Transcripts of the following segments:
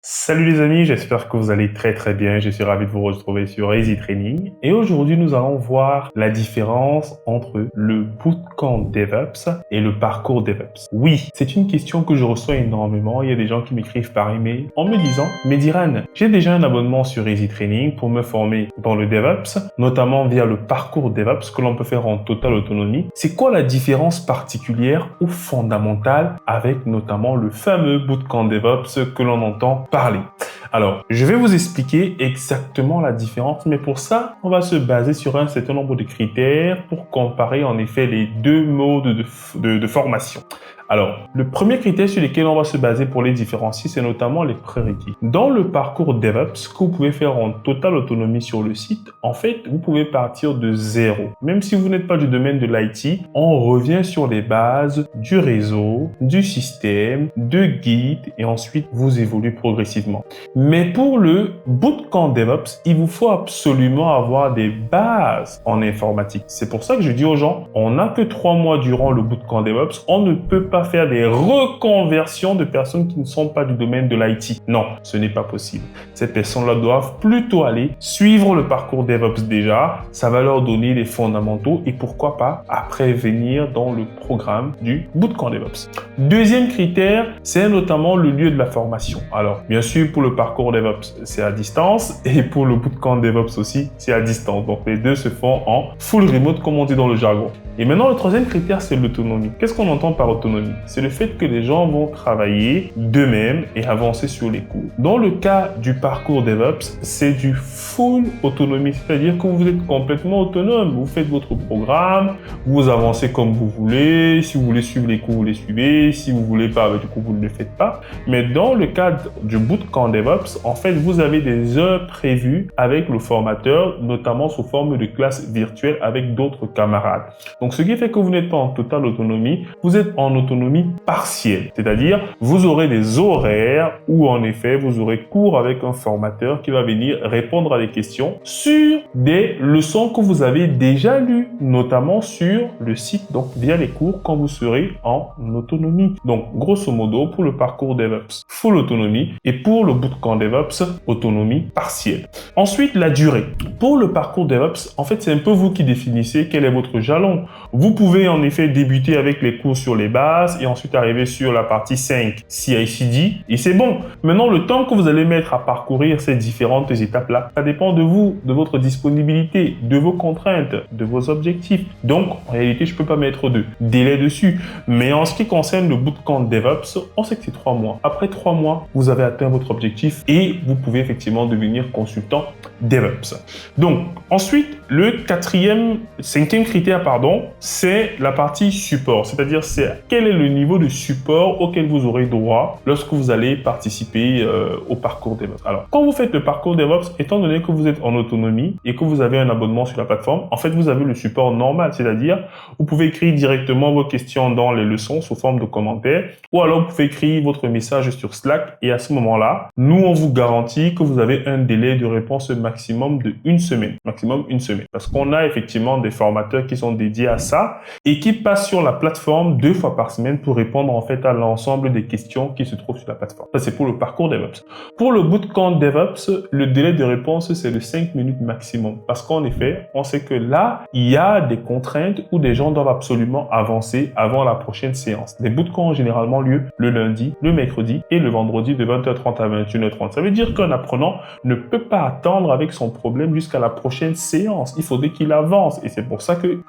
Salut les amis, j'espère que vous allez très bien. Je suis ravi de vous retrouver sur Easy Training. Et aujourd'hui, nous allons voir la différence entre le bootcamp DevOps et le parcours DevOps. Oui, c'est une question que je reçois énormément. Il y a des gens qui m'écrivent par email en me disant « Mais Diran, j'ai déjà un abonnement sur Easy Training pour me former dans le DevOps, notamment via le parcours DevOps que l'on peut faire en totale autonomie. C'est quoi la différence particulière ou fondamentale avec notamment le fameux bootcamp DevOps que l'on entend parler. Alors, je vais vous expliquer exactement la différence, mais pour ça, on va se baser sur un certain nombre de critères pour comparer en effet les deux modes de formation. Alors, le premier critère sur lequel on va se baser pour les différencier, c'est notamment les prérequis. Dans le parcours DevOps, que vous pouvez faire en totale autonomie sur le site, en fait, vous pouvez partir de zéro. Même si vous n'êtes pas du domaine de l'IT, on revient sur les bases du réseau, du système, de Git, et ensuite, vous évoluez progressivement. Mais pour le bootcamp DevOps, il vous faut absolument avoir des bases en informatique. C'est pour ça que je dis aux gens, on n'a que 3 mois durant le bootcamp DevOps, on ne peut pas faire des reconversions de personnes qui ne sont pas du domaine de l'IT. Non, ce n'est pas possible. Ces personnes-là doivent plutôt aller suivre le parcours DevOps déjà. Ça va leur donner les fondamentaux et pourquoi pas après venir dans le programme du bootcamp DevOps. Deuxième critère, c'est notamment le lieu de la formation. Alors, bien sûr, pour le parcours DevOps, c'est à distance et pour le bootcamp DevOps aussi, c'est à distance. Donc, les deux se font en full remote, comme on dit dans le jargon. Et maintenant, le troisième critère, c'est l'autonomie. Qu'est-ce qu'on entend par autonomie? C'est le fait que les gens vont travailler d'eux-mêmes et avancer sur les cours. Dans le cas du parcours DevOps, c'est du full autonomie, c'est-à-dire que vous êtes complètement autonome. Vous faites votre programme, vous avancez comme vous voulez. Si vous voulez suivre les cours, vous les suivez. Si vous voulez pas, du coup, vous ne le faites pas. Mais dans le cadre du bootcamp DevOps, en fait, vous avez des heures prévues avec le formateur, notamment sous forme de classe virtuelle avec d'autres camarades. Donc, ce qui fait que vous n'êtes pas en totale autonomie, vous êtes en autonomie partielle. C'est-à-dire, vous aurez des horaires où, en effet, vous aurez cours avec un formateur qui va venir répondre à des questions sur des leçons que vous avez déjà lues, notamment sur le site, donc via les cours quand vous serez en autonomie. Donc, grosso modo, pour le parcours DevOps, full autonomie et pour le bootcamp DevOps, autonomie partielle. Ensuite, la durée. Pour le parcours DevOps, en fait, c'est un peu vous qui définissez quel est votre jalon. Vous pouvez en effet débuter avec les cours sur les bases et ensuite arriver sur la partie 5 CI/CD et c'est bon. Maintenant, le temps que vous allez mettre à parcourir ces différentes étapes-là, ça dépend de vous, de votre disponibilité, de vos contraintes, de vos objectifs. Donc, en réalité, je peux pas mettre de délai dessus. Mais en ce qui concerne le bootcamp DevOps, on sait que c'est 3 mois. Après 3 mois, vous avez atteint votre objectif et vous pouvez effectivement devenir consultant DevOps. Donc, ensuite, le cinquième critère, c'est la partie support. C'est-à-dire, c'est quel est le niveau de support auquel vous aurez droit lorsque vous allez participer au parcours DevOps. Alors, quand vous faites le parcours DevOps, étant donné que vous êtes en autonomie et que vous avez un abonnement sur la plateforme, en fait, vous avez le support normal. C'est-à-dire, vous pouvez écrire directement vos questions dans les leçons sous forme de commentaires ou alors vous pouvez écrire votre message sur Slack et à ce moment-là, nous, on vous garantit que vous avez un délai de réponse maximum de 1 semaine. Maximum 1 semaine. Parce qu'on a effectivement des formateurs qui sont dédiés à ça et qui passent sur la plateforme 2 fois par semaine pour répondre en fait à l'ensemble des questions qui se trouvent sur la plateforme. Ça, c'est pour le parcours DevOps. Pour le bootcamp DevOps, le délai de réponse, c'est de 5 minutes maximum. Parce qu'en effet, on sait que là, il y a des contraintes où des gens doivent absolument avancer avant la prochaine séance. Les bootcamps ont généralement lieu le lundi, le mercredi et le vendredi de 20h30 à 21h30. Ça veut dire qu'un apprenant ne peut pas attendre avec son problème jusqu'à la prochaine séance. Il faudrait qu'il avance. Et c'est pour ça que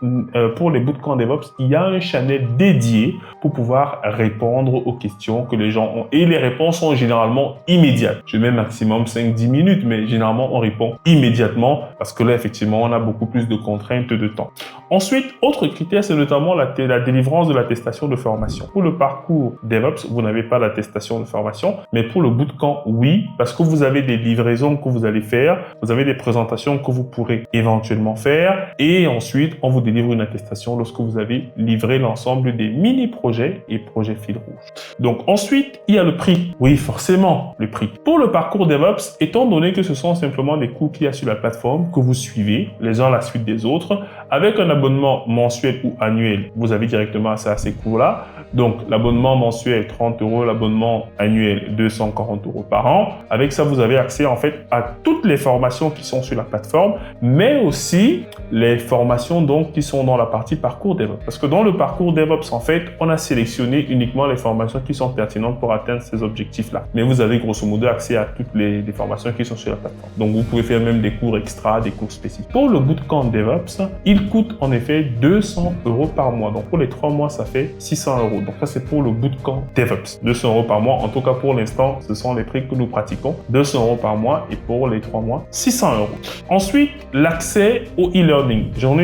pour les bootcamps DevOps, il y a un channel dédié pour pouvoir répondre aux questions que les gens ont. Et les réponses sont généralement immédiates. Je mets maximum 5-10 minutes, mais généralement, on répond immédiatement parce que là, effectivement, on a beaucoup plus de contraintes de temps. Ensuite, autre critère, c'est notamment la délivrance de l'attestation de formation. Pour le parcours DevOps, vous n'avez pas l'attestation de formation, mais pour le bootcamp, oui, parce que vous avez des livraisons que vous allez faire, vous avez des présentations que vous pourrez éventuellement faire et ensuite, on vous délivre une attestation prestations lorsque vous avez livré l'ensemble des mini-projets et projets fil rouge. Donc ensuite, il y a le prix. Oui, forcément, le prix. Pour le parcours DevOps, étant donné que ce sont simplement des cours qu'il y a sur la plateforme que vous suivez les uns à la suite des autres, avec un abonnement mensuel ou annuel, vous avez directement accès à ces cours-là. Donc l'abonnement mensuel 30 €, l'abonnement annuel 240 € par an. Avec ça, vous avez accès en fait à toutes les formations qui sont sur la plateforme, mais aussi les formations donc qui sont dans la partie parcours DevOps. Parce que dans le parcours DevOps, en fait, on a sélectionné uniquement les formations qui sont pertinentes pour atteindre ces objectifs-là. Mais vous avez grosso modo accès à toutes les formations qui sont sur la plateforme. Donc vous pouvez faire même des cours extra, des cours spécifiques. Pour le bootcamp DevOps, il coûte en effet 200 € par mois. Donc pour les 3 mois, ça fait 600 €. Donc ça, c'est pour le bootcamp DevOps. 200 € par mois. En tout cas, pour l'instant, ce sont les prix que nous pratiquons. 200 € par mois et pour les 3 mois, 600 €. Ensuite, l'accès au e-learning. J'en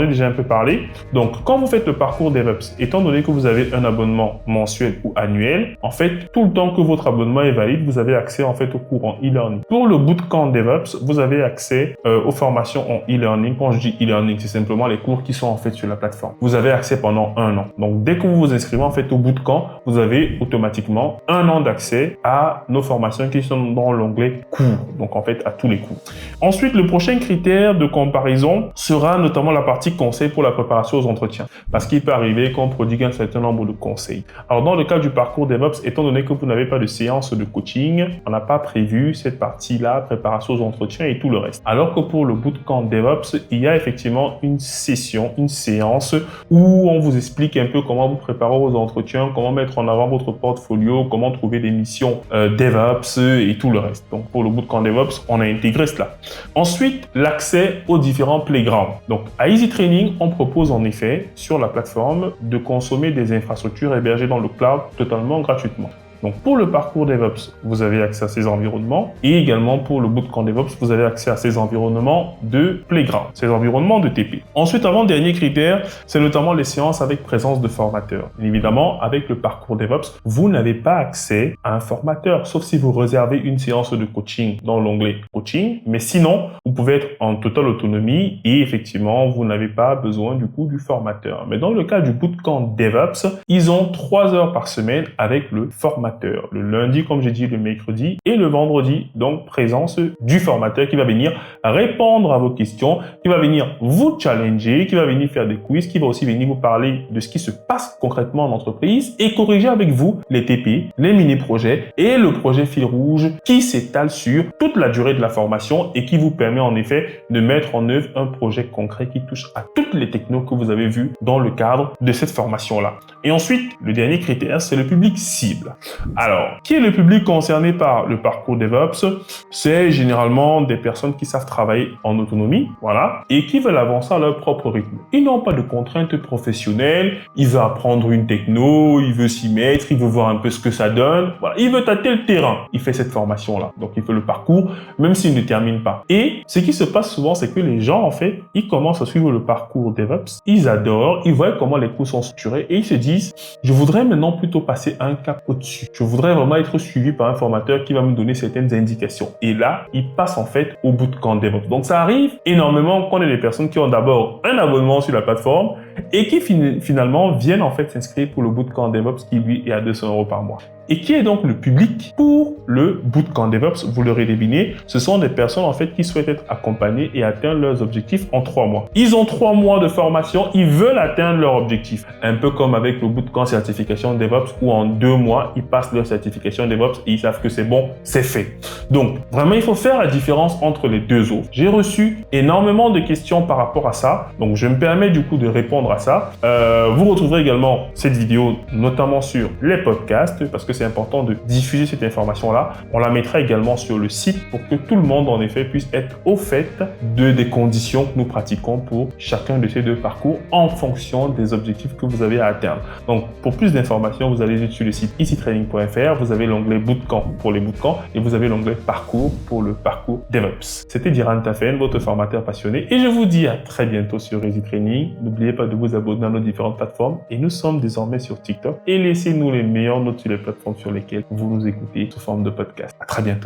ai déjà un peu parlé. Donc, quand vous faites le parcours DevOps, étant donné que vous avez un abonnement mensuel ou annuel, en fait, tout le temps que votre abonnement est valide, vous avez accès en fait au cours en e-learning. Pour le bootcamp DevOps, vous avez accès aux formations en e-learning. Quand je dis e-learning, c'est simplement les cours qui sont en fait sur la plateforme. Vous avez accès pendant 1 an. Donc, dès que vous vous inscrivez en fait au bootcamp, vous avez automatiquement 1 an d'accès à nos formations qui sont dans l'onglet cours. Donc, en fait, à tous les cours. Ensuite, le prochain critère de comparaison sera notamment la partie conseil pour la préparation aux entretiens. Parce qu'il peut arriver qu'on prodigue un certain nombre de conseils. Alors, dans le cas du parcours DevOps, étant donné que vous n'avez pas de séance de coaching, on n'a pas prévu cette partie-là, préparation aux entretiens et tout le reste. Alors que pour le bootcamp DevOps, il y a effectivement une session, une séance où on vous explique un peu comment vous préparer aux entretiens, comment mettre en avant votre portfolio, comment trouver des missions DevOps et tout le reste. Donc, pour le bootcamp DevOps, on a intégré cela. Ensuite, l'accès aux différents playgrounds. Donc, à Easy Training, on propose en effet sur la plateforme de consommer des infrastructures hébergées dans le cloud totalement gratuitement. Donc, pour le parcours DevOps, vous avez accès à ces environnements et également pour le bootcamp DevOps, vous avez accès à ces environnements de playground, ces environnements de TP. Ensuite, avant-dernier critère, c'est notamment les séances avec présence de formateurs. Bien évidemment, avec le parcours DevOps, vous n'avez pas accès à un formateur, sauf si vous réservez une séance de coaching dans l'onglet coaching. Mais sinon, vous pouvez être en totale autonomie et effectivement, vous n'avez pas besoin du coup du formateur. Mais dans le cas du bootcamp DevOps, ils ont 3 heures par semaine avec le formateur. Le lundi, comme j'ai dit, le mercredi et le vendredi. Donc, présence du formateur qui va venir répondre à vos questions, qui va venir vous challenger, qui va venir faire des quiz, qui va aussi venir vous parler de ce qui se passe concrètement en entreprise et corriger avec vous les TP, les mini-projets et le projet fil rouge qui s'étale sur toute la durée de la formation et qui vous permet en effet de mettre en œuvre un projet concret qui touche à toutes les technos que vous avez vues dans le cadre de cette formation-là. Et ensuite, le dernier critère, c'est le public cible. Alors, qui est le public concerné par le parcours DevOps? C'est généralement des personnes qui savent travailler en autonomie, voilà, et qui veulent avancer à leur propre rythme. Ils n'ont pas de contraintes professionnelles, il veut apprendre une techno, il veut s'y mettre, il veut voir un peu ce que ça donne, voilà, il veut tâter le terrain. Il fait cette formation-là, donc il fait le parcours, même s'il ne termine pas. Et ce qui se passe souvent, c'est que les gens, en fait, ils commencent à suivre le parcours DevOps, ils adorent, ils voient comment les cours sont structurés et ils se disent, je voudrais maintenant plutôt passer un cap au-dessus. Je voudrais vraiment être suivi par un formateur qui va me donner certaines indications. Et là, il passe en fait au bootcamp DevOps. Donc, ça arrive énormément qu'on ait des personnes qui ont d'abord un abonnement sur la plateforme et qui finalement viennent en fait s'inscrire pour le bootcamp DevOps qui lui est à 200 € par mois. Et qui est donc le public pour le bootcamp DevOps? Vous l'aurez deviné, ce sont des personnes en fait qui souhaitent être accompagnées et atteindre leurs objectifs en 3 mois. Ils ont 3 mois de formation, ils veulent atteindre leur objectif. Un peu comme avec le bootcamp certification DevOps où en 2 mois, ils passent leur certification DevOps et ils savent que c'est bon, c'est fait. Donc, vraiment, il faut faire la différence entre les deux offres. J'ai reçu énormément de questions par rapport à ça. Donc, je me permets du coup de répondre à ça. Vous retrouverez également cette vidéo, notamment sur les podcasts, parce que c'est important de diffuser cette information-là. On la mettra également sur le site pour que tout le monde, en effet, puisse être au fait des conditions que nous pratiquons pour chacun de ces deux parcours en fonction des objectifs que vous avez à atteindre. Donc, pour plus d'informations, vous allez sur le site easytraining.fr. Vous avez l'onglet Bootcamp pour les bootcamps et vous avez l'onglet Parcours pour le parcours DevOps. C'était Diran Tafen, votre formateur passionné, et je vous dis à très bientôt sur Easy Training. N'oubliez pas de vous abonner à nos différentes plateformes et nous sommes désormais sur TikTok et laissez-nous les meilleures notes sur les plateformes sur lesquelles vous nous écoutez sous forme de podcast. À très bientôt.